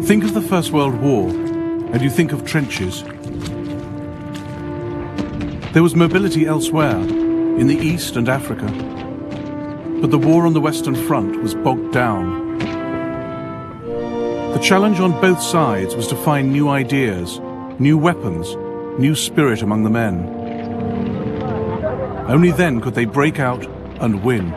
Think of the First World War, and you think of trenches. There was mobility elsewhere, in the East and Africa. But the war on the Western Front was bogged down. The challenge on both sides was to find new ideas, new weapons, new spirit among the men. Only then could they break out and win.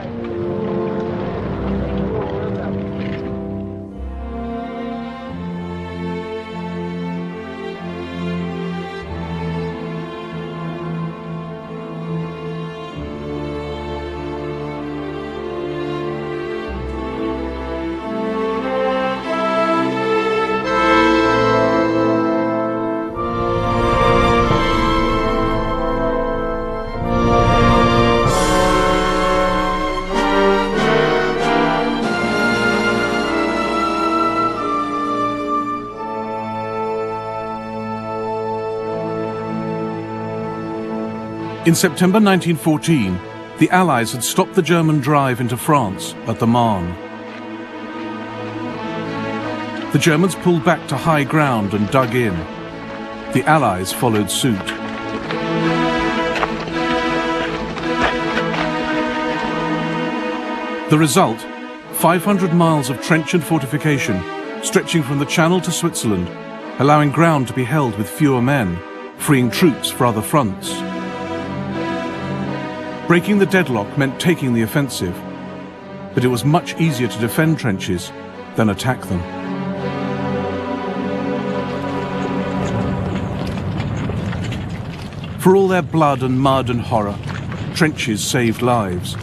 In September 1914, the Allies had stopped the German drive into France at the Marne. The Germans pulled back to high ground and dug in. The Allies followed suit. The result, 500 miles of trench and fortification, stretching from the Channel to Switzerland, allowing ground to be held with fewer men, freeing troops for other fronts. Breaking the deadlock meant taking the offensive, but it was much easier to defend trenches than attack them. For all their blood and mud and horror, trenches saved lives.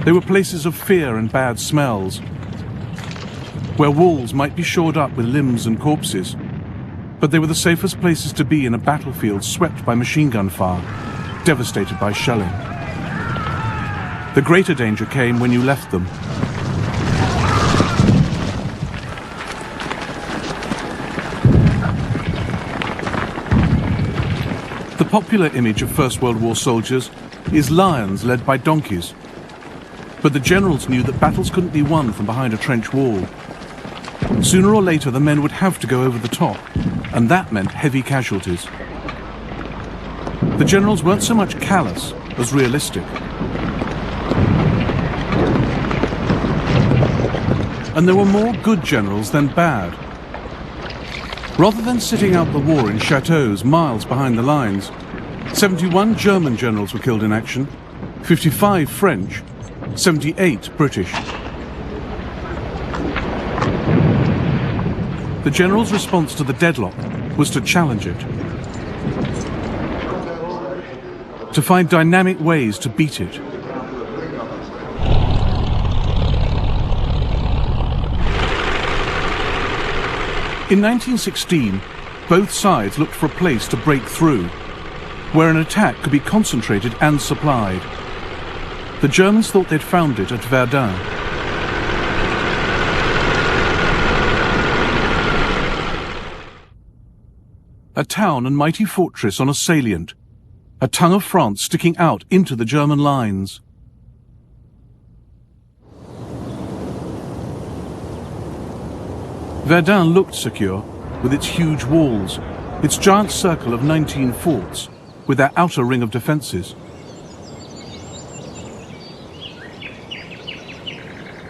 They were places of fear and bad smells, where walls might be shored up with limbs and corpses, but they were the safest places to be in a battlefield swept by machine gun fire, devastated by shelling. The greater danger came when you left them. The popular image of First World War soldiers is lions led by donkeys. But the generals knew that battles couldn't be won from behind a trench wall. Sooner or later, the men would have to go over the top, and that meant heavy casualties. The generals weren't so much callous as realistic. And there were more good generals than bad. Rather than sitting out the war in chateaus miles behind the lines, 71 German generals were killed in action, 55 French, 78 British. The general's response to the deadlock was to challenge it, to find dynamic ways to beat it. In 1916, both sides looked for a place to break through, where an attack could be concentrated and supplied. The Germans thought they'd found it at Verdun. A town and mighty fortress on a salient, a tongue of France sticking out into the German lines. Verdun looked secure, with its huge walls, its giant circle of 19 forts, with their outer ring of defences.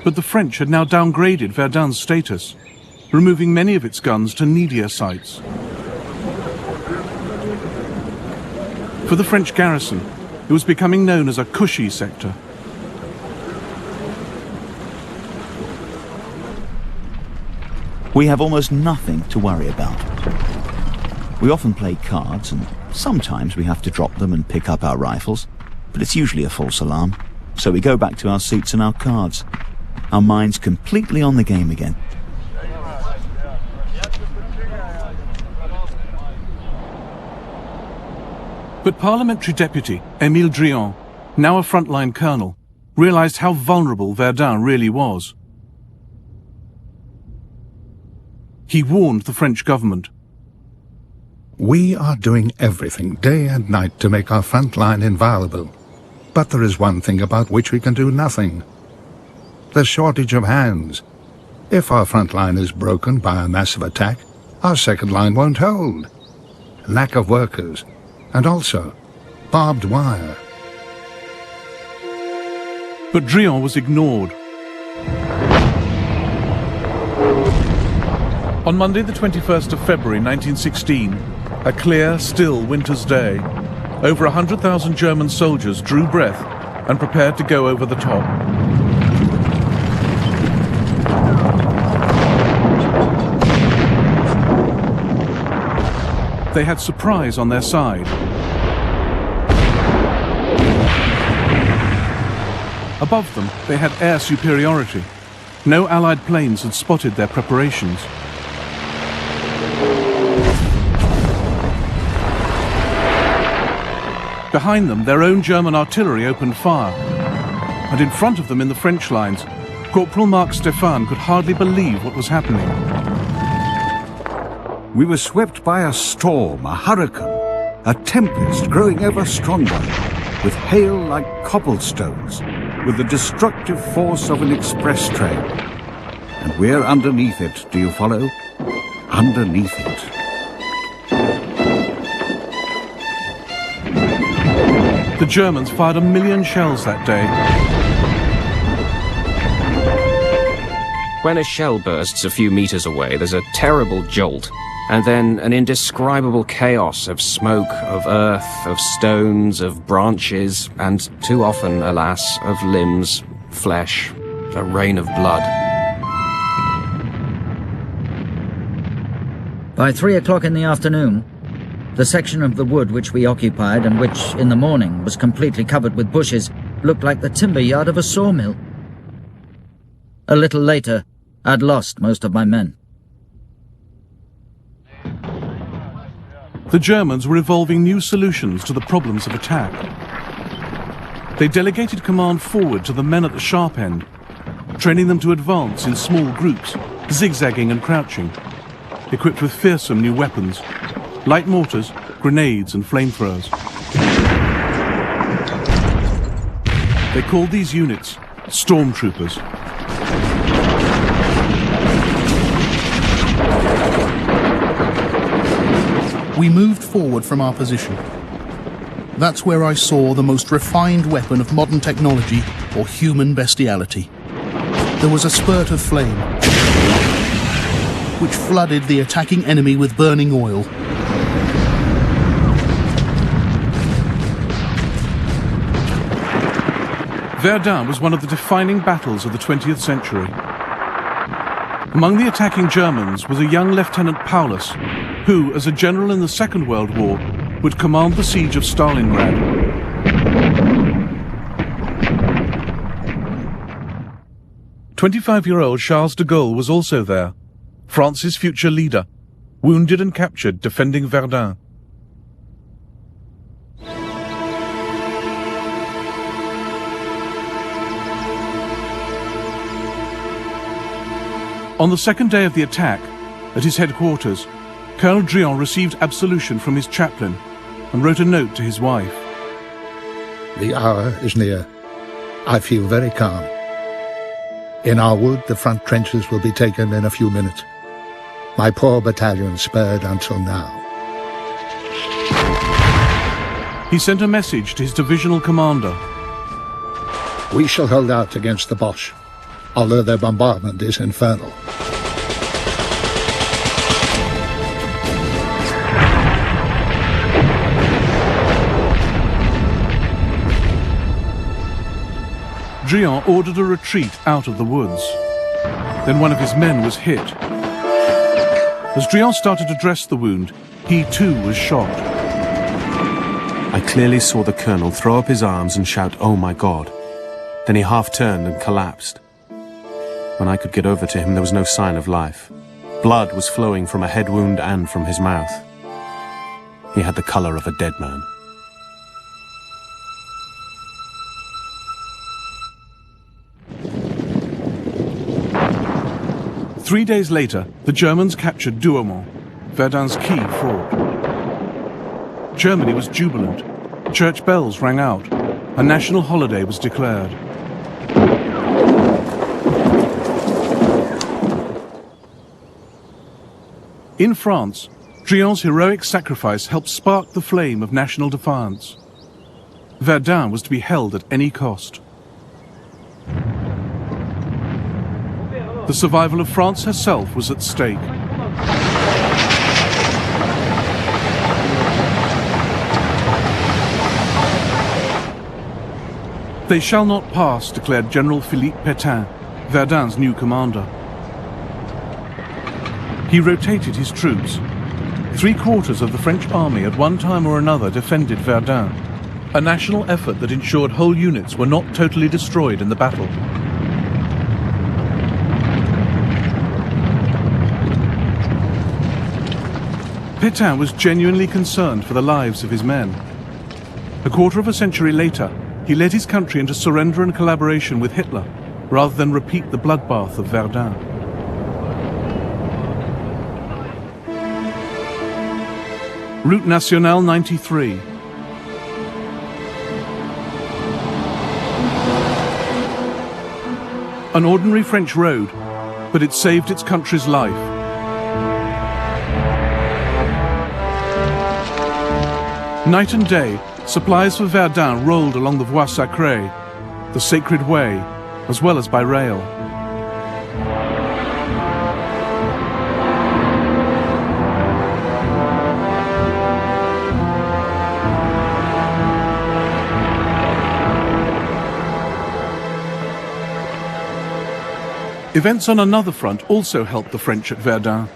But the French had now downgraded Verdun's status, removing many of its guns to needier sites. For the French garrison, it was becoming known as a cushy sector. We have almost nothing to worry about. We often play cards, and sometimes we have to drop them and pick up our rifles, but it's usually a false alarm. So we go back to our seats and our cards, our minds completely on the game again. But Parliamentary Deputy Émile Drian, now a frontline colonel, realized how vulnerable Verdun really was. He warned the French government. We are doing everything day and night to make our front line inviolable. But there is one thing about which we can do nothing. The shortage of hands. If our front line is broken by a massive attack, our second line won't hold. Lack of workers, and also barbed wire. But Drian was ignored. On Monday the 21st of February 1916, a clear, still winter's day, over 100,000 German soldiers drew breath and prepared to go over the top. They had surprise on their side. Above them, they had air superiority. No Allied planes had spotted their preparations. Behind them, their own German artillery opened fire. And in front of them in the French lines, Corporal Marc Stéphan could hardly believe what was happening. We were swept by a storm, a hurricane, a tempest growing ever stronger, with hail like cobblestones, with the destructive force of an express train. And we're underneath it, do you follow? Underneath it. The Germans fired 1 million shells that day. When a shell bursts a few meters away, there's a terrible jolt, and then an indescribable chaos of smoke, of earth, of stones, of branches, and too often, alas, of limbs, flesh, a rain of blood. By 3 o'clock in the afternoon, the section of the wood which we occupied and which, in the morning, was completely covered with bushes, looked like the timber yard of a sawmill. A little later, I'd lost most of my men. The Germans were evolving new solutions to the problems of attack. They delegated command forward to the men at the sharp end, training them to advance in small groups, zigzagging and crouching, equipped with fearsome new weapons, light mortars, grenades and flamethrowers. They called these units stormtroopers. We moved forward from our position. That's where I saw the most refined weapon of modern technology or human bestiality. There was a spurt of flame, which flooded the attacking enemy with burning oil. Verdun was one of the defining battles of the 20th century. Among the attacking Germans was a young Lieutenant Paulus, who, as a general in the Second World War, would command the siege of Stalingrad. "25-year-old Charles de Gaulle was also there, France's future leader, wounded and captured defending Verdun. On the second day of the attack, at his headquarters, Colonel Drian received absolution from his chaplain and wrote a note to his wife. The hour is near. I feel very calm. In our wood, the front trenches will be taken in a few minutes. My poor battalion spared until now. He sent a message to his divisional commander. We shall hold out against the Boche, although their bombardment is infernal. Drian ordered a retreat out of the woods. Then one of his men was hit. As Drian started to dress the wound, he too was shot. I clearly saw the colonel throw up his arms and shout, "Oh my God." Then he half turned and collapsed. When I could get over to him, there was no sign of life. Blood was flowing from a head wound and from his mouth. He had the color of a dead man. Three days later, the Germans captured Douaumont, Verdun's key fort. Germany was jubilant. Church bells rang out. A national holiday was declared. In France, Drion's heroic sacrifice helped spark the flame of national defiance. Verdun was to be held at any cost. The survival of France herself was at stake. They shall not pass, declared General Philippe Pétain, Verdun's new commander. He rotated his troops. 3/4 of the French army at one time or another defended Verdun, a national effort that ensured whole units were not totally destroyed in the battle. Pétain was genuinely concerned for the lives of his men. A quarter of a century later, he led his country into surrender and collaboration with Hitler, rather than repeat the bloodbath of Verdun. Route Nationale 93. An ordinary French road, but it saved its country's life. Night and day, supplies for Verdun rolled along the Voie Sacrée, the Sacred Way, as well as by rail. Events on another front also helped the French at Verdun.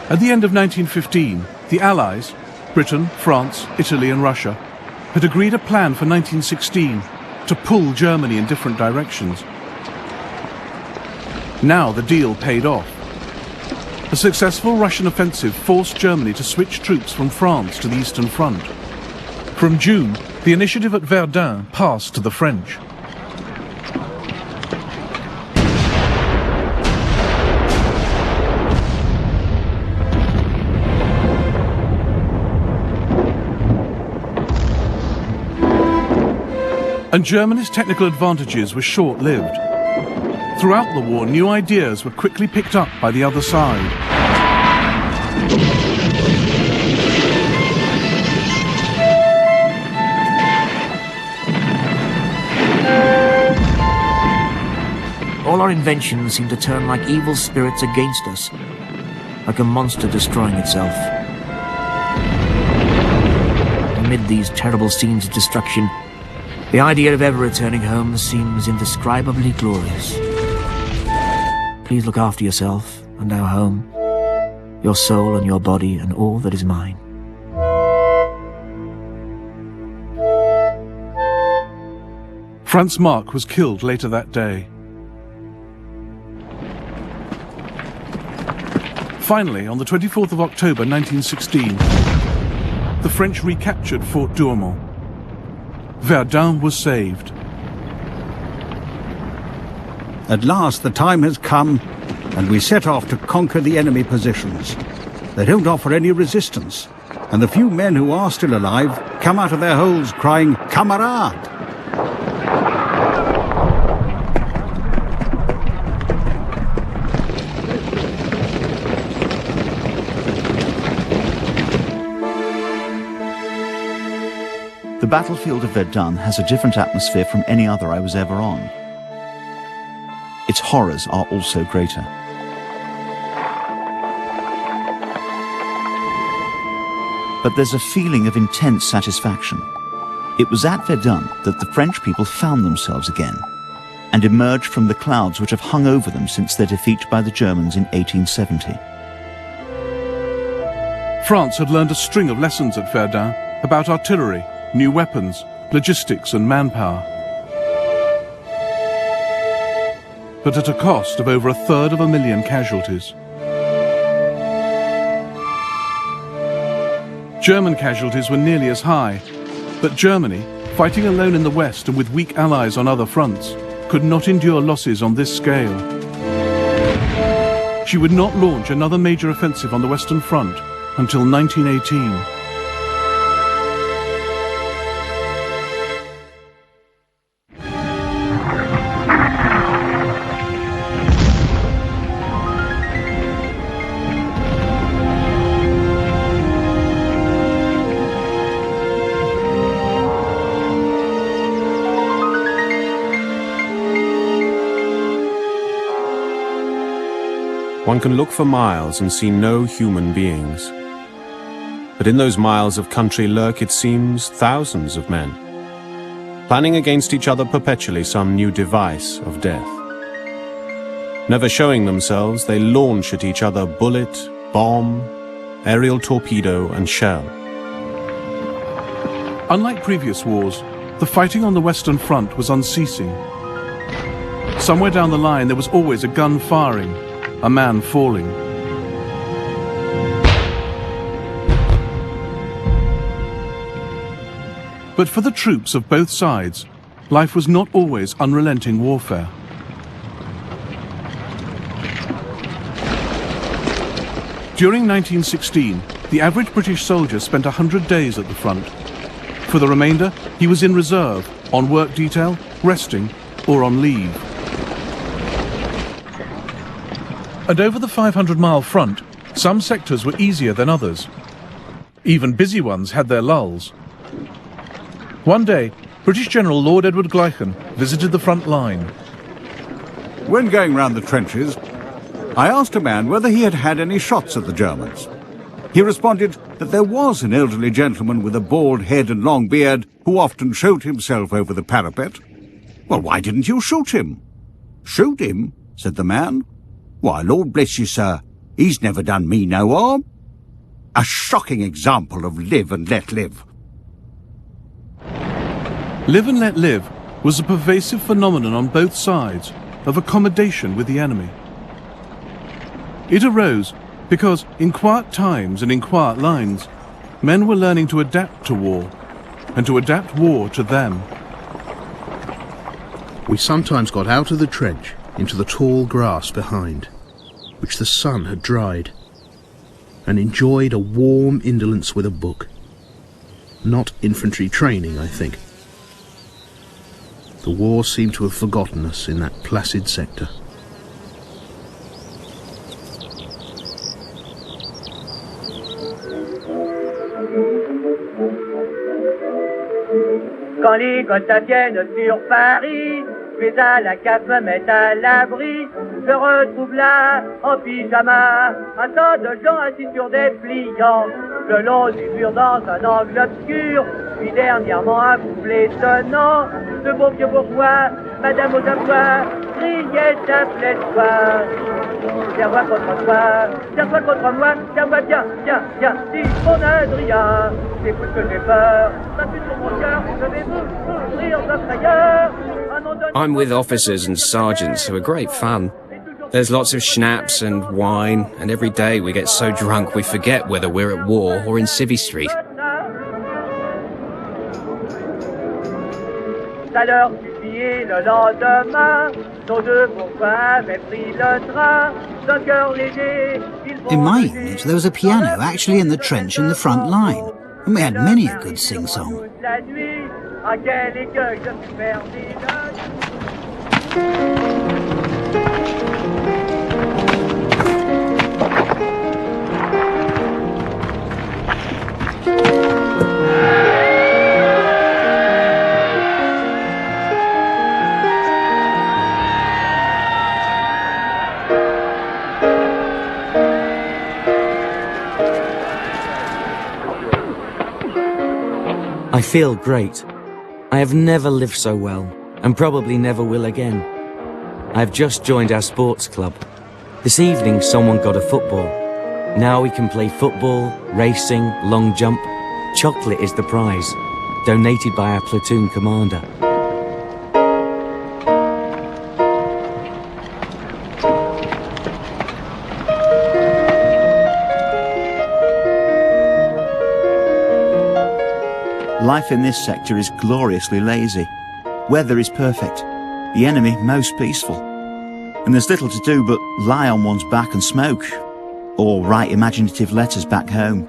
At the end of 1915, the Allies, Britain, France, Italy and Russia, had agreed a plan for 1916 to pull Germany in different directions. Now the deal paid off. A successful Russian offensive forced Germany to switch troops from France to the Eastern Front. From June, the initiative at Verdun passed to the French. And Germany's technical advantages were short-lived. Throughout the war, new ideas were quickly picked up by the other side. All our inventions seem to turn like evil spirits against us, like a monster destroying itself. Amid these terrible scenes of destruction, the idea of ever returning home seems indescribably glorious. Please look after yourself and our home, your soul and your body and all that is mine. Franz Marc was killed later that day. Finally, on the 24th of October 1916, the French recaptured Fort Douaumont. Verdun was saved. At last the time has come, and we set off to conquer the enemy positions. They don't offer any resistance, and the few men who are still alive come out of their holes crying, "Kamerad!" The battlefield of Verdun has a different atmosphere from any other I was ever on. Its horrors are also greater. But there's a feeling of intense satisfaction. It was at Verdun that the French people found themselves again and emerged from the clouds which have hung over them since their defeat by the Germans in 1870. France had learned a string of lessons at Verdun about artillery, new weapons, logistics and manpower. But at a cost of over 1/3 casualties. German casualties were nearly as high, but Germany, fighting alone in the West and with weak allies on other fronts, could not endure losses on this scale. She would not launch another major offensive on the Western Front until 1918. One can look for miles and see no human beings. But in those miles of country lurk, it seems, thousands of men, planning against each other perpetually some new device of death. Never showing themselves, they launch at each other bullet, bomb, aerial torpedo, and shell. Unlike previous wars, the fighting on the Western Front was unceasing. Somewhere down the line there was always a gun firing, a man falling. But for the troops of both sides, life was not always unrelenting warfare. During 1916, the average British soldier spent 100 days at the front. For the remainder, he was in reserve, on work detail, resting, or on leave. And over the 500-mile front, some sectors were easier than others. Even busy ones had their lulls. One day, British General Lord Edward Gleichen visited the front line. When going round the trenches, I asked a man whether he had had any shots at the Germans. He responded that there was an elderly gentleman with a bald head and long beard who often showed himself over the parapet. Well, why didn't you shoot him? Shoot him? Said the man. Why, Lord bless you, sir, he's never done me no harm. A shocking example of live and let live. Live and let live was a pervasive phenomenon on both sides of accommodation with the enemy. It arose because in quiet times and in quiet lines, men were learning to adapt to war and to adapt war to them. We sometimes got out of the trench into the tall grass behind, which the sun had dried, and enjoyed a warm indolence with a book. Not infantry training, I think. The war seemed to have forgotten us in that placid sector. Quand les Gotha viennent sur Paris, je vais à la cave me mettre à l'abri. Je retrouve là, en pyjama, un tas de gens assis sur des pliants. Le long du mur dans un angle obscur, puis dernièrement un couple étonnant. Ce beau vieux bourgeois, madame aux abois, criait s'appelait toi. Tiens-moi contre toi, tiens-toi contre moi, tiens-moi bien, viens, viens, dis mon Adrien. Écoute que j'ai peur, ma puce sur mon cœur, je vais vous ouvrir de frayeur. I'm with officers and sergeants who are great fun. There's lots of schnapps and wine, and every day we get so drunk we forget whether we're at war or in Civvy Street. Ça leur suffit le lendemain, nos deux bourgeois avaient pris le train, d'un cœur léger. In my unit, there was a piano actually in the trench in the front line, and we had many a good sing-song. La nuit, à quel écueil je suis perdu. I feel great. I have never lived so well, and probably never will again. I have just joined our sports club. This evening someone got a football. Now we can play football, racing, long jump. Chocolate is the prize, donated by our platoon commander. Life in this sector is gloriously lazy. Weather is perfect. The enemy most peaceful. And there's little to do but lie on one's back and smoke. Or write imaginative letters back home.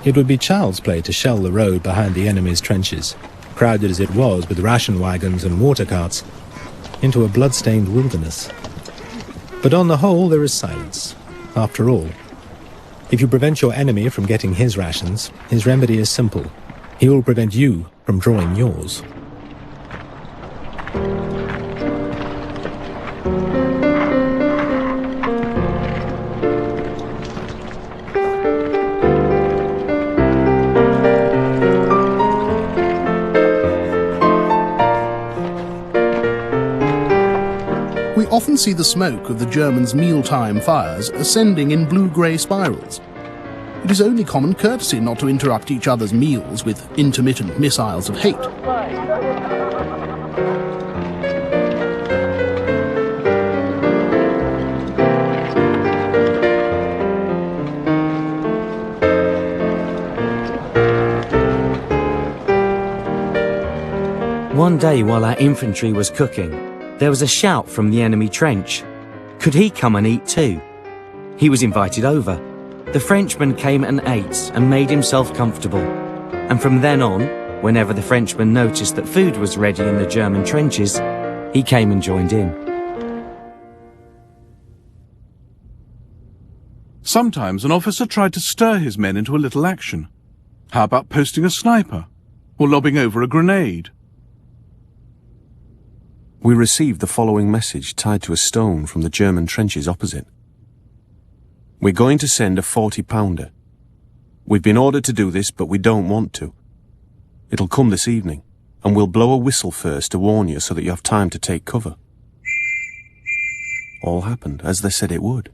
It would be child's play to shell the road behind the enemy's trenches, crowded as it was with ration wagons and water carts, into a blood-stained wilderness. But on the whole there is silence. After all, if you prevent your enemy from getting his rations, his remedy is simple. He will prevent you from drawing yours. often see the smoke of the Germans' mealtime fires ascending in blue-grey spirals. It is only common courtesy not to interrupt each other's meals with intermittent missiles of hate. One day while our infantry was cooking, there was a shout from the enemy trench. Could he come and eat too? He was invited over. The Frenchman came and ate and made himself comfortable. And from then on, whenever the Frenchman noticed that food was ready in the German trenches, he came and joined in. Sometimes an officer tried to stir his men into a little action. How about posting a sniper? Or lobbing over a grenade? We received the following message tied to a stone from the German trenches opposite. We're going to send a 40-pounder. We've been ordered to do this, but we don't want to. It'll come this evening, and we'll blow a whistle first to warn you so that you have time to take cover. All happened as they said it would.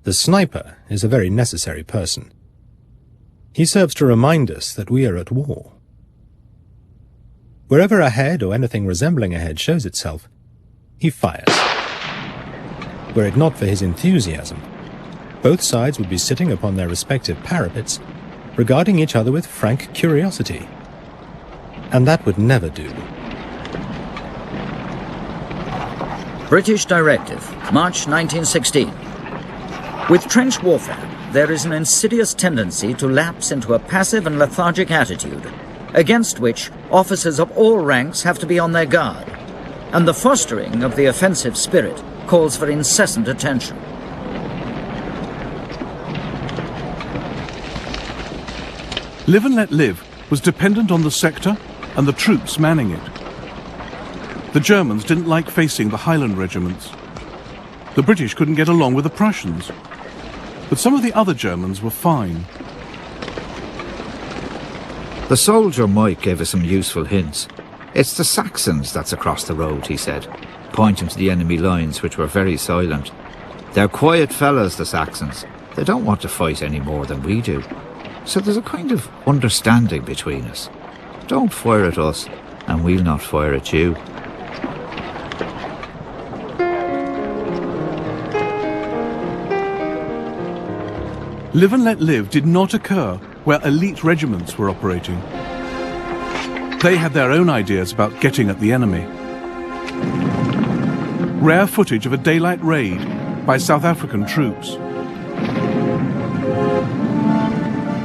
The sniper is a very necessary person. He serves to remind us that we are at war. Wherever a head or anything resembling a head shows itself, he fires. Were it not for his enthusiasm, both sides would be sitting upon their respective parapets, regarding each other with frank curiosity. And that would never do. British Directive, March 1916. With trench warfare, there is an insidious tendency to lapse into a passive and lethargic attitude, against which officers of all ranks have to be on their guard, and the fostering of the offensive spirit calls for incessant attention. Live and Let Live was dependent on the sector and the troops manning it. The Germans didn't like facing the Highland regiments. The British couldn't get along with the Prussians. But some of the other Germans were fine. The soldier Mike gave us some useful hints. It's the Saxons that's across the road, he said, pointing to the enemy lines, which were very silent. They're quiet fellas, the Saxons. They don't want to fight any more than we do. So there's a kind of understanding between us. Don't fire at us, and we'll not fire at you. Live and Let Live did not occur where elite regiments were operating. They had their own ideas about getting at the enemy. Rare footage of a daylight raid by South African troops.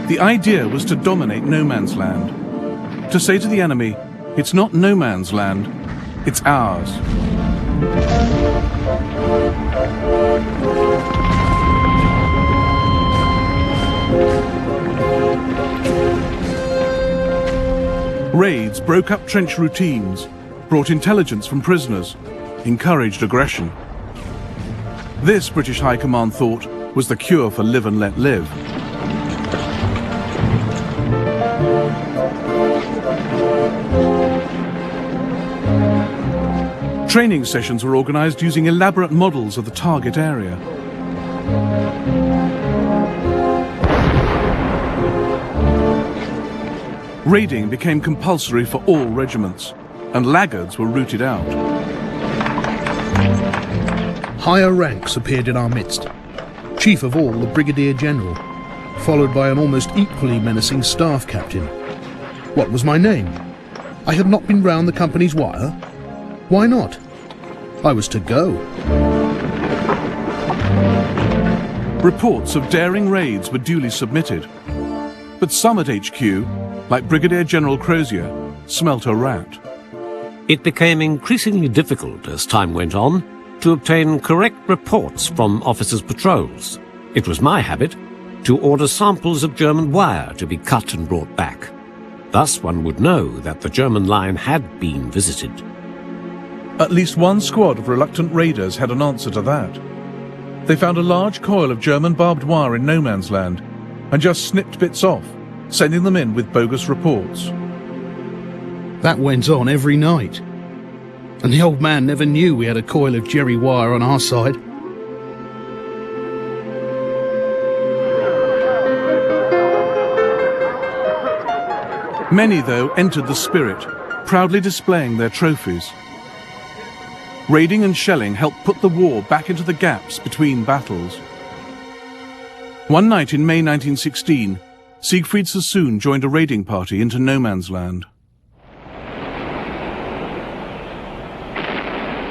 The idea was to dominate no man's land. To say to the enemy, it's not no man's land, it's ours. Raids broke up trench routines, brought intelligence from prisoners, encouraged aggression. This, British High Command thought, was the cure for Live and Let Live. Training sessions were organized using elaborate models of the target area. Raiding became compulsory for all regiments, and laggards were rooted out. Higher ranks appeared in our midst. Chief of all, the Brigadier General, followed by an almost equally menacing staff captain. What was my name? I had not been round the company's wire. Why not? I was to go. Reports of daring raids were duly submitted, but some at HQ, like Brigadier General Crozier, smelt a rat. It became increasingly difficult as time went on to obtain correct reports from officers' patrols. It was my habit to order samples of German wire to be cut and brought back. Thus one would know that the German line had been visited. At least one squad of reluctant raiders had an answer to that. They found a large coil of German barbed wire in no man's land and just snipped bits off, sending them in with bogus reports. That went on every night. And the old man never knew we had a coil of jerry wire on our side. Many, though, entered the spirit, proudly displaying their trophies. Raiding and shelling helped put the war back into the gaps between battles. One night in May 1916, Siegfried Sassoon joined a raiding party into no man's land.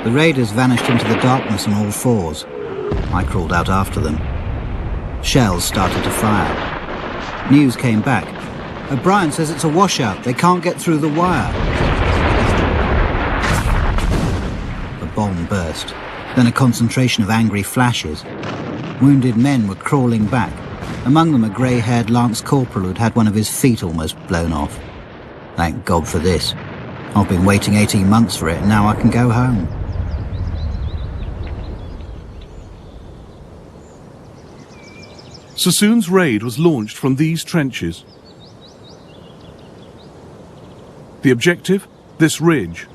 The raiders vanished into the darkness on all fours. I crawled out after them. Shells started to fire. News came back. O'Brien says it's a washout. They can't get through the wire. The bomb burst. Then a concentration of angry flashes. Wounded men were crawling back. Among them a grey-haired Lance Corporal who'd had one of his feet almost blown off. Thank God for this. I've been waiting 18 months for it, and now I can go home. Sassoon's raid was launched from these trenches. The objective? This ridge.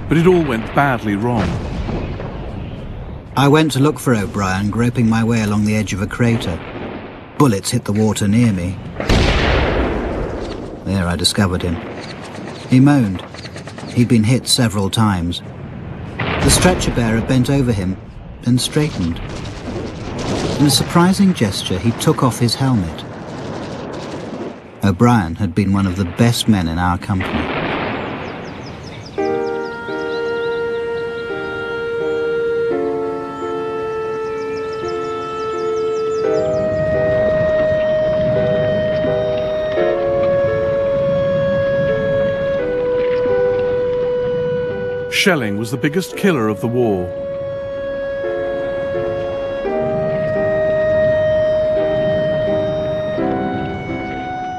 But it all went badly wrong. I went to look for O'Brien, groping my way along the edge of a crater. Bullets hit the water near me. There I discovered him. He moaned. He'd been hit several times. The stretcher bearer bent over him, then straightened. In a surprising gesture, he took off his helmet. O'Brien had been one of the best men in our company. Shelling was the biggest killer of the war.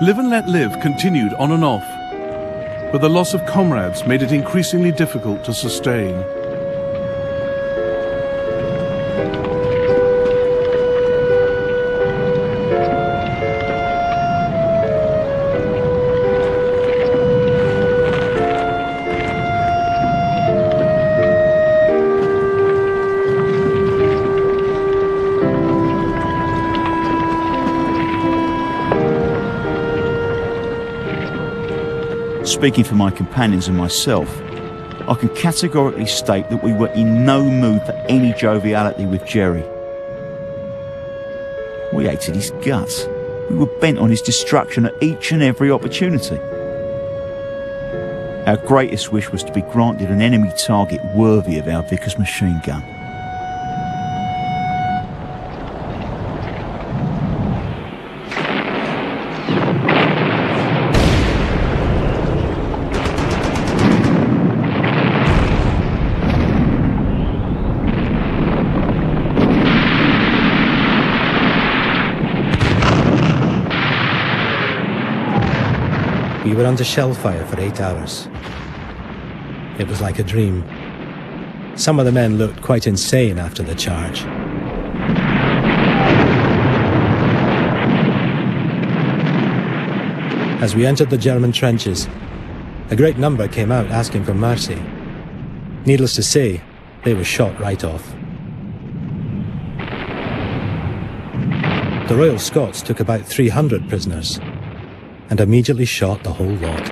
Live and Let Live continued on and off, but the loss of comrades made it increasingly difficult to sustain. Speaking for my companions and myself, I can categorically state that we were in no mood for any joviality with Jerry. We hated his guts. We were bent on his destruction at each and every opportunity. Our greatest wish was to be granted an enemy target worthy of our Vickers machine gun. We were under shell fire for 8 hours. It was like a dream. Some of the men looked quite insane after the charge. As we entered the German trenches, a great number came out asking for mercy. Needless to say, they were shot right off. The Royal Scots took about 300 prisoners and immediately shot the whole lot.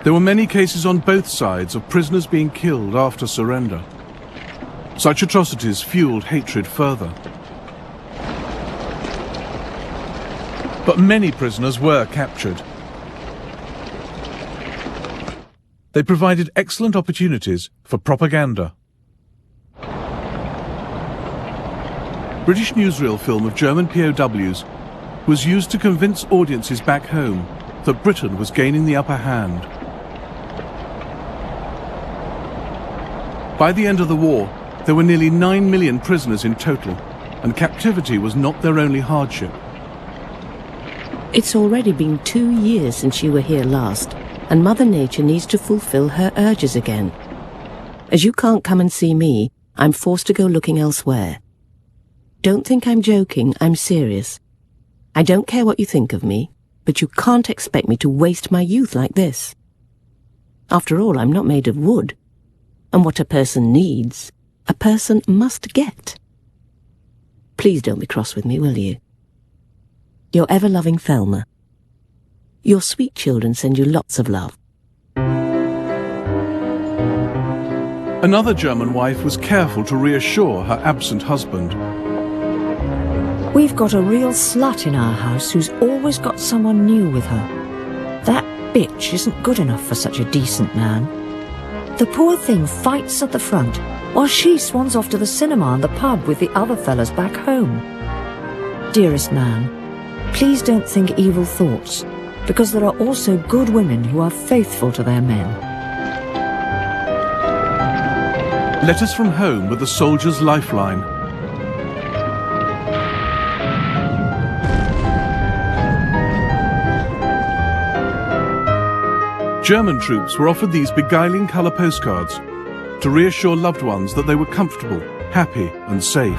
There were many cases on both sides of prisoners being killed after surrender. Such atrocities fueled hatred further. But many prisoners were captured. They provided excellent opportunities for propaganda. British newsreel film of German POWs was used to convince audiences back home that Britain was gaining the upper hand. By the end of the war, there were nearly 9 million prisoners in total, and captivity was not their only hardship. It's already been 2 years since you were here last. and Mother Nature needs to fulfill her urges again. As you can't come and see me, I'm forced to go looking elsewhere. Don't think I'm joking, I'm serious. I don't care what you think of me, but you can't expect me to waste my youth like this. After all, I'm not made of wood, and what a person needs, a person must get. Please don't be cross with me, will you? Your ever-loving Thelma. Your sweet children send you lots of love. Another German wife was careful to reassure her absent husband. We've got a real slut in our house who's always got someone new with her. That bitch isn't good enough for such a decent man. The poor thing fights at the front, while she swans off to the cinema and the pub with the other fellas back home. Dearest man, please don't think evil thoughts, because there are also good women who are faithful to their men. Letters from home were the soldier's lifeline. German troops were offered these beguiling colour postcards to reassure loved ones that they were comfortable, happy and safe.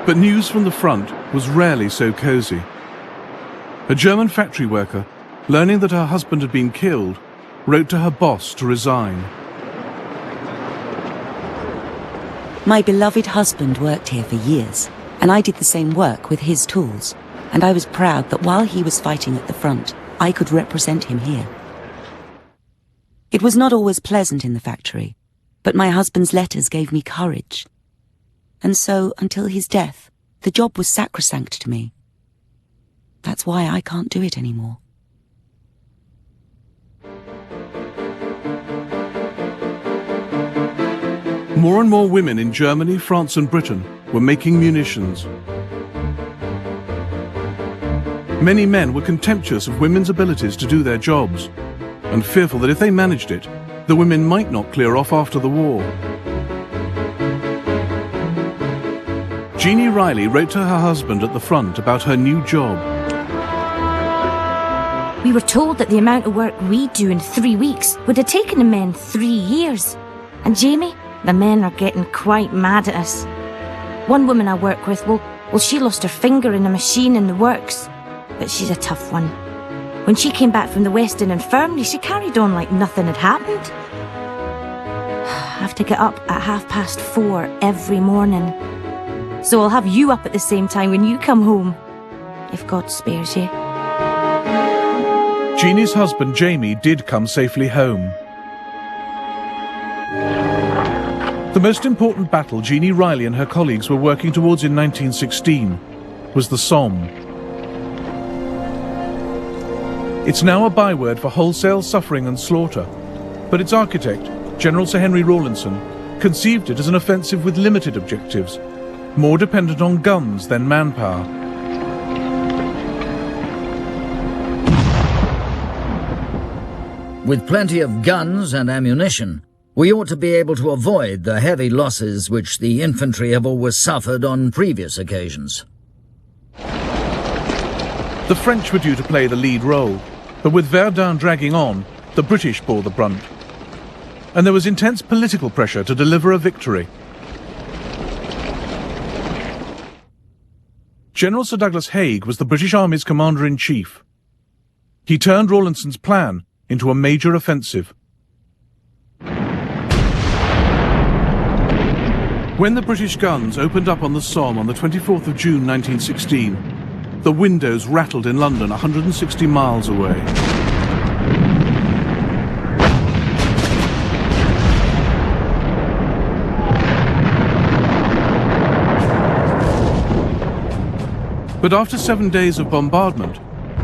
But news from the front was rarely so cosy. A German factory worker, learning that her husband had been killed, wrote to her boss to resign. My beloved husband worked here for years, and I did the same work with his tools, and I was proud that while he was fighting at the front, I could represent him here. It was not always pleasant in the factory, but my husband's letters gave me courage. And so, until his death, the job was sacrosanct to me. That's why I can't do it anymore. More and more women in Germany, France and Britain were making munitions. Many men were contemptuous of women's abilities to do their jobs, and fearful that if they managed it, the women might not clear off after the war. Jeannie Riley wrote to her husband at the front about her new job. We were told that the amount of work we do in 3 weeks would have taken the men 3 years. And Jamie, the men are getting quite mad at us. One woman I work with, well, she lost her finger in a machine in the works. But she's a tough one. When she came back from the Western Infirmary, she carried on like nothing had happened. I have to get up at 4:30 every morning. So I'll have you up at the same time when you come home, if God spares you. Jeannie's husband Jamie did come safely home. The most important battle Jeannie Riley and her colleagues were working towards in 1916 was the Somme. It's now a byword for wholesale suffering and slaughter, but its architect, General Sir Henry Rawlinson, conceived it as an offensive with limited objectives, more dependent on guns than manpower. With plenty of guns and ammunition, we ought to be able to avoid the heavy losses which the infantry have always suffered on previous occasions. The French were due to play the lead role, but with Verdun dragging on, the British bore the brunt. And there was intense political pressure to deliver a victory. General Sir Douglas Haig was the British Army's commander-in-chief. He turned Rawlinson's plan into a major offensive. When the British guns opened up on the Somme on the 24th of June 1916, the windows rattled in London 160 miles away. But after 7 days of bombardment,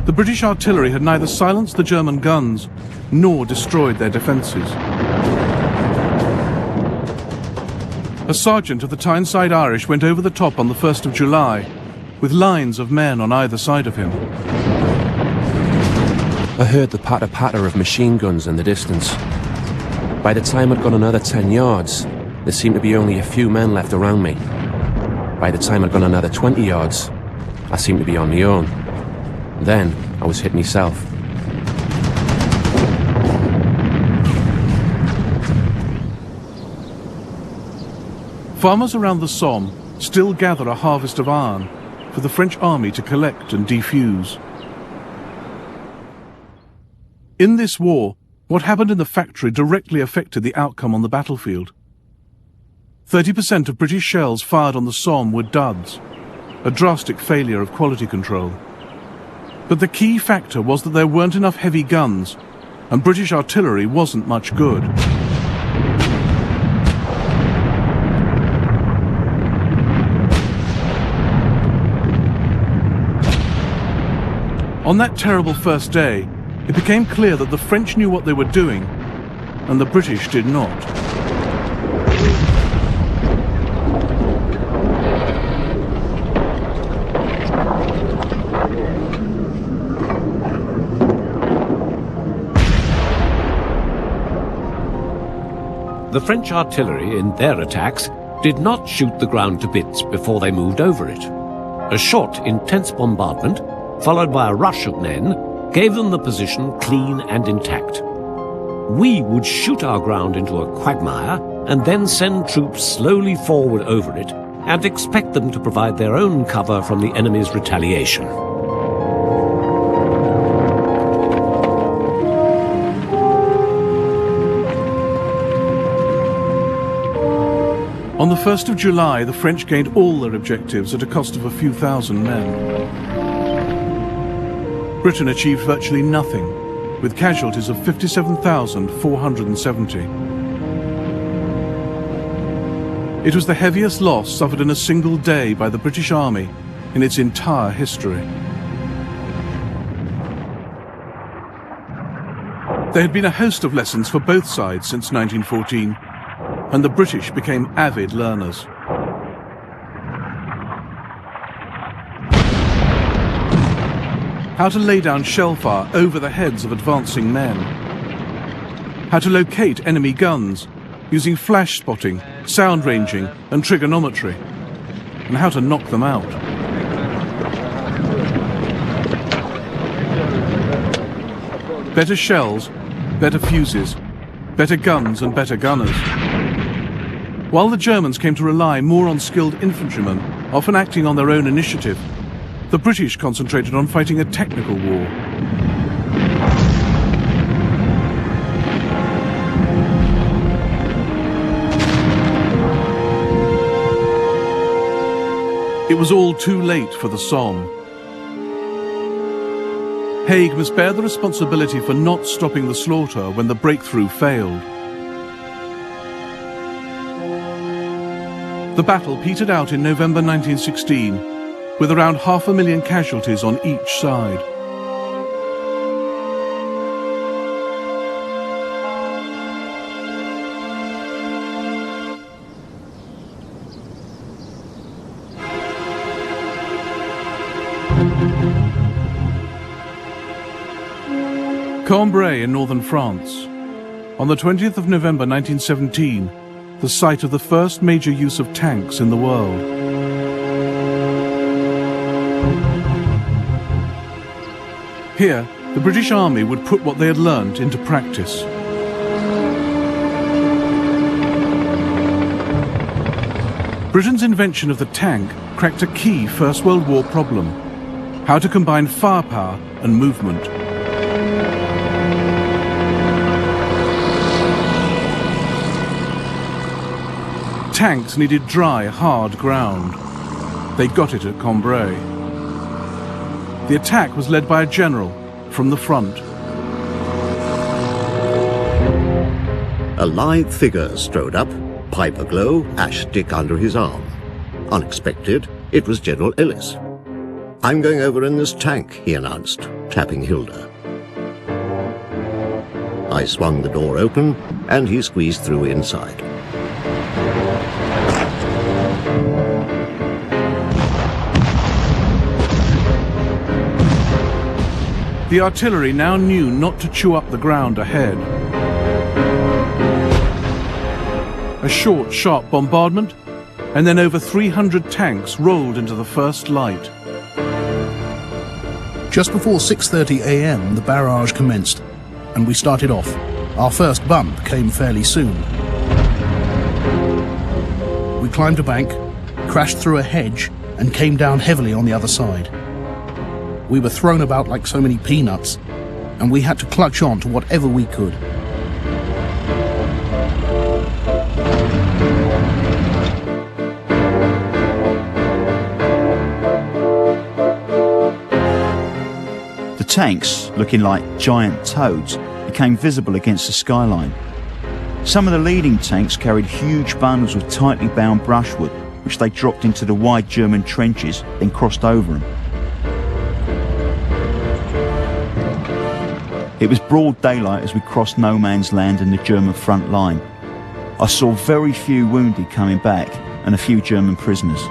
the British artillery had neither silenced the German guns nor destroyed their defences. A sergeant of the Tyneside Irish went over the top on the 1st of July, with lines of men on either side of him. I heard the patter-patter of machine guns in the distance. By the time I'd gone another 10 yards, there seemed to be only a few men left around me. By the time I'd gone another 20 yards, I seemed to be on my own. Then I was hit myself. Farmers around the Somme still gather a harvest of iron for the French army to collect and defuse. In this war, what happened in the factory directly affected the outcome on the battlefield. 30% of British shells fired on the Somme were duds, a drastic failure of quality control. But the key factor was that there weren't enough heavy guns, and British artillery wasn't much good. On that terrible first day, it became clear that the French knew what they were doing, and the British did not. The French artillery, in their attacks, did not shoot the ground to bits before they moved over it. A short, intense bombardment, followed by a rush of men, gave them the position clean and intact. We would shoot our ground into a quagmire and then send troops slowly forward over it and expect them to provide their own cover from the enemy's retaliation. On the 1st of July, the French gained all their objectives at a cost of a few thousand men. Britain achieved virtually nothing, with casualties of 57,470. It was the heaviest loss suffered in a single day by the British Army in its entire history. There had been a host of lessons for both sides since 1914, and the British became avid learners. How to lay down shell fire over the heads of advancing men. How to locate enemy guns using flash spotting, sound ranging and trigonometry. And how to knock them out. Better shells, better fuses, better guns and better gunners. While the Germans came to rely more on skilled infantrymen, often acting on their own initiative, the British concentrated on fighting a technical war. It was all too late for the Somme. Haig must bear the responsibility for not stopping the slaughter when the breakthrough failed. The battle petered out in November 1916, with around 500,000 casualties on each side. Cambrai in northern France. On the 20th of November 1917, the site of the first major use of tanks in the world. Here, the British Army would put what they had learned into practice. Britain's invention of the tank cracked a key First World War problem: how to combine firepower and movement. Tanks needed dry, hard ground. They got it at Cambrai. The attack was led by a general from the front. A lithe figure strode up, pipe aglow, ash stick under his arm. Unexpected, it was General Ellis. "I'm going over in this tank," he announced, tapping Hilda. I swung the door open, and he squeezed through inside. The artillery now knew not to chew up the ground ahead. A short, sharp bombardment, and then over 300 tanks rolled into the first light. Just before 6:30 a.m. the barrage commenced, and we started off. Our first bump came fairly soon. We climbed a bank, crashed through a hedge, and came down heavily on the other side. We were thrown about like so many peanuts, and we had to clutch on to whatever we could. The tanks, looking like giant toads, became visible against the skyline. Some of the leading tanks carried huge bundles of tightly bound brushwood, which they dropped into the wide German trenches, then crossed over them. It was broad daylight as we crossed no man's land and the German front line. I saw very few wounded coming back and a few German prisoners.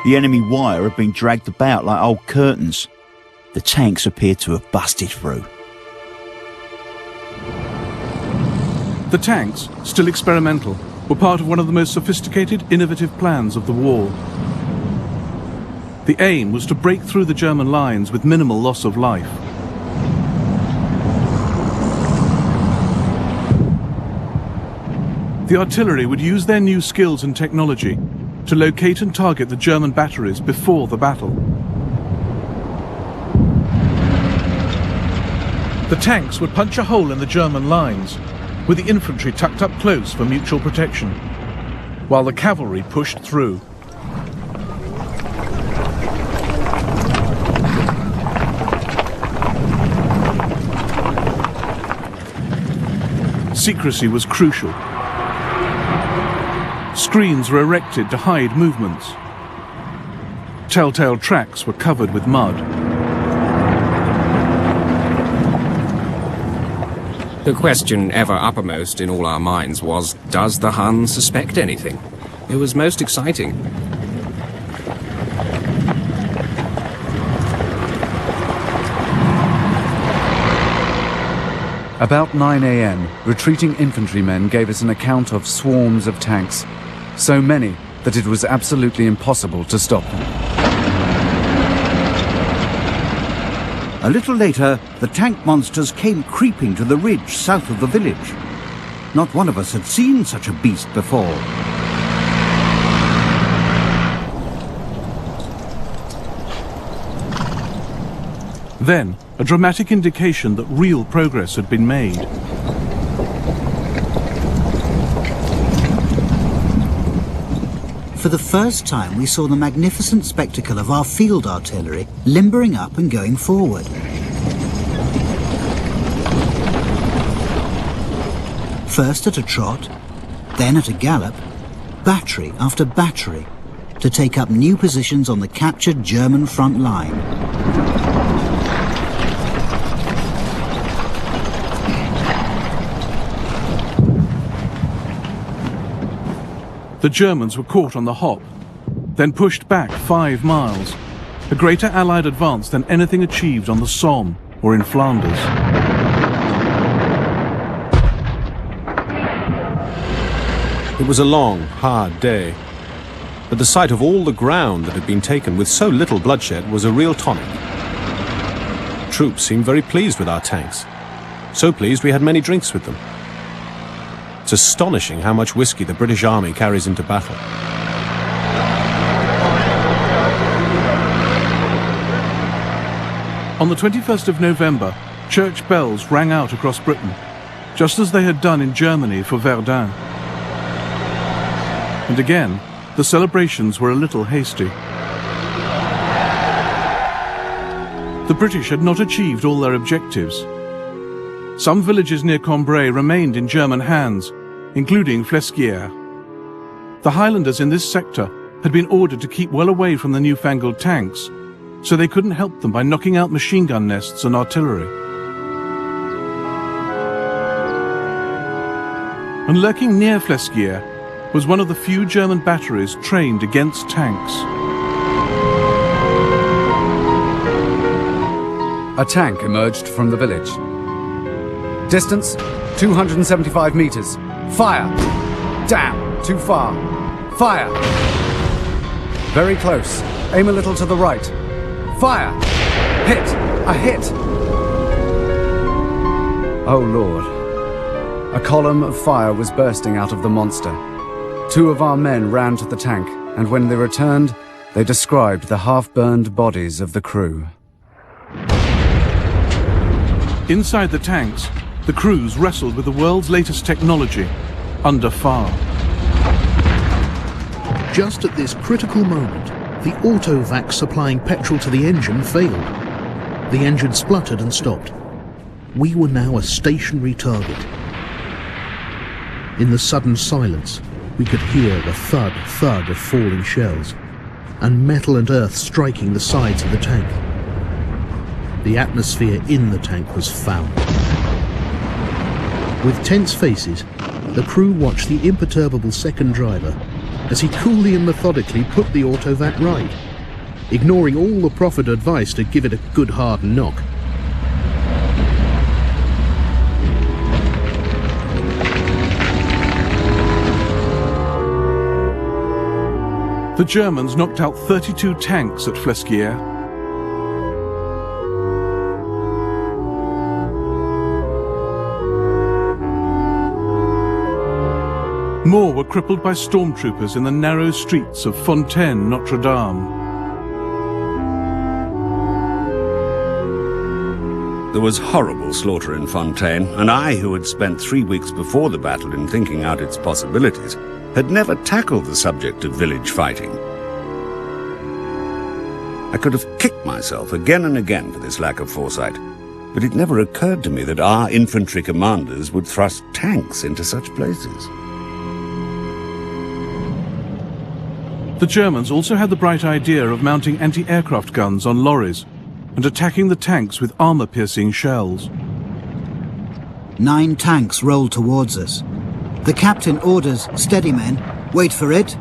The enemy wire had been dragged about like old curtains. The tanks appeared to have busted through. The tanks, still experimental, were part of one of the most sophisticated, innovative plans of the war. The aim was to break through the German lines with minimal loss of life. The artillery would use their new skills and technology to locate and target the German batteries before the battle. The tanks would punch a hole in the German lines, with the infantry tucked up close for mutual protection, while the cavalry pushed through. Secrecy was crucial. Screens were erected to hide movements. Telltale tracks were covered with mud. The question ever uppermost in all our minds was, does the Hun suspect anything? It was most exciting. About 9 a.m., retreating infantrymen gave us an account of swarms of tanks, so many that it was absolutely impossible to stop them. A little later, the tank monsters came creeping to the ridge south of the village. Not one of us had seen such a beast before. Then, a dramatic indication that real progress had been made. For the first time, we saw the magnificent spectacle of our field artillery limbering up and going forward. First at a trot, then at a gallop, battery after battery, to take up new positions on the captured German front line. The Germans were caught on the hop, then pushed back 5 miles, a greater Allied advance than anything achieved on the Somme or in Flanders. It was a long, hard day, but the sight of all the ground that had been taken with so little bloodshed was a real tonic. Troops seemed very pleased with our tanks, so pleased we had many drinks with them. It's astonishing how much whiskey the British Army carries into battle. On the 21st of November, church bells rang out across Britain, just as they had done in Germany for Verdun. And again, the celebrations were a little hasty. The British had not achieved all their objectives. Some villages near Cambrai remained in German hands, including Flesquières. The Highlanders in this sector had been ordered to keep well away from the newfangled tanks, so they couldn't help them by knocking out machine gun nests and artillery. And lurking near Flesquières was one of the few German batteries trained against tanks. A tank emerged from the village. Distance, 275 meters. Fire! Damn, too far. Fire! Very close. Aim a little to the right. Fire! Hit! A hit! Oh, Lord. A column of fire was bursting out of the monster. 2 of our men ran to the tank, and when they returned, they described the half-burned bodies of the crew. Inside the tanks, the crews wrestled with the world's latest technology, under fire. Just at this critical moment, the autovac supplying petrol to the engine failed. The engine spluttered and stopped. We were now a stationary target. In the sudden silence, we could hear the thud of falling shells, and metal and earth striking the sides of the tank. The atmosphere in the tank was foul. With tense faces, the crew watched the imperturbable second driver as he coolly and methodically put the autovac right, ignoring all the proffered advice to give it a good hard knock. The Germans knocked out 32 tanks at Flesquières. More were crippled by stormtroopers in the narrow streets of Fontaine Notre-Dame. There was horrible slaughter in Fontaine, and I, who had spent 3 weeks before the battle in thinking out its possibilities, had never tackled the subject of village fighting. I could have kicked myself again and again for this lack of foresight, but it never occurred to me that our infantry commanders would thrust tanks into such places. The Germans also had the bright idea of mounting anti-aircraft guns on lorries and attacking the tanks with armor-piercing shells. 9 tanks rolled towards us. The captain orders, "Steady men, wait for it."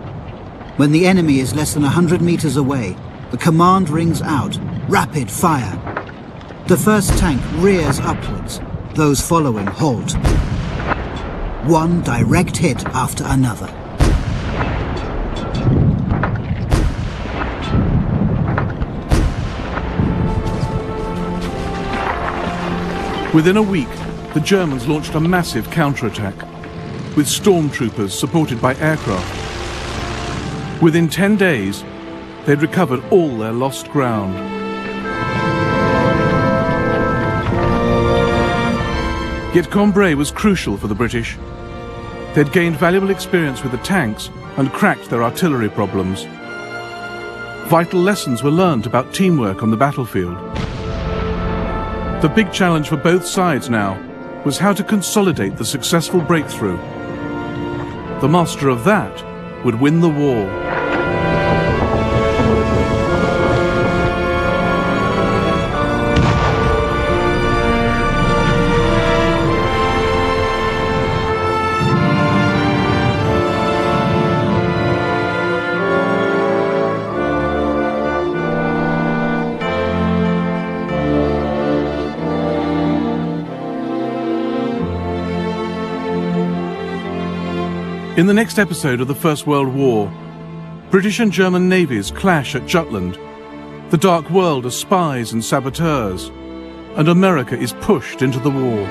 When the enemy is less than 100 meters away, the command rings out, "Rapid fire." The first tank rears upwards. Those following halt. One direct hit after another. Within a week, the Germans launched a massive counterattack, with stormtroopers supported by aircraft. Within 10 days, they'd recovered all their lost ground. Yet Cambrai was crucial for the British. They'd gained valuable experience with the tanks and cracked their artillery problems. Vital lessons were learned about teamwork on the battlefield. The big challenge for both sides now was how to consolidate the successful breakthrough. The master of that would win the war. In the next episode of the First World War, British and German navies clash at Jutland, the Dark World as spies and saboteurs, and America is pushed into the war.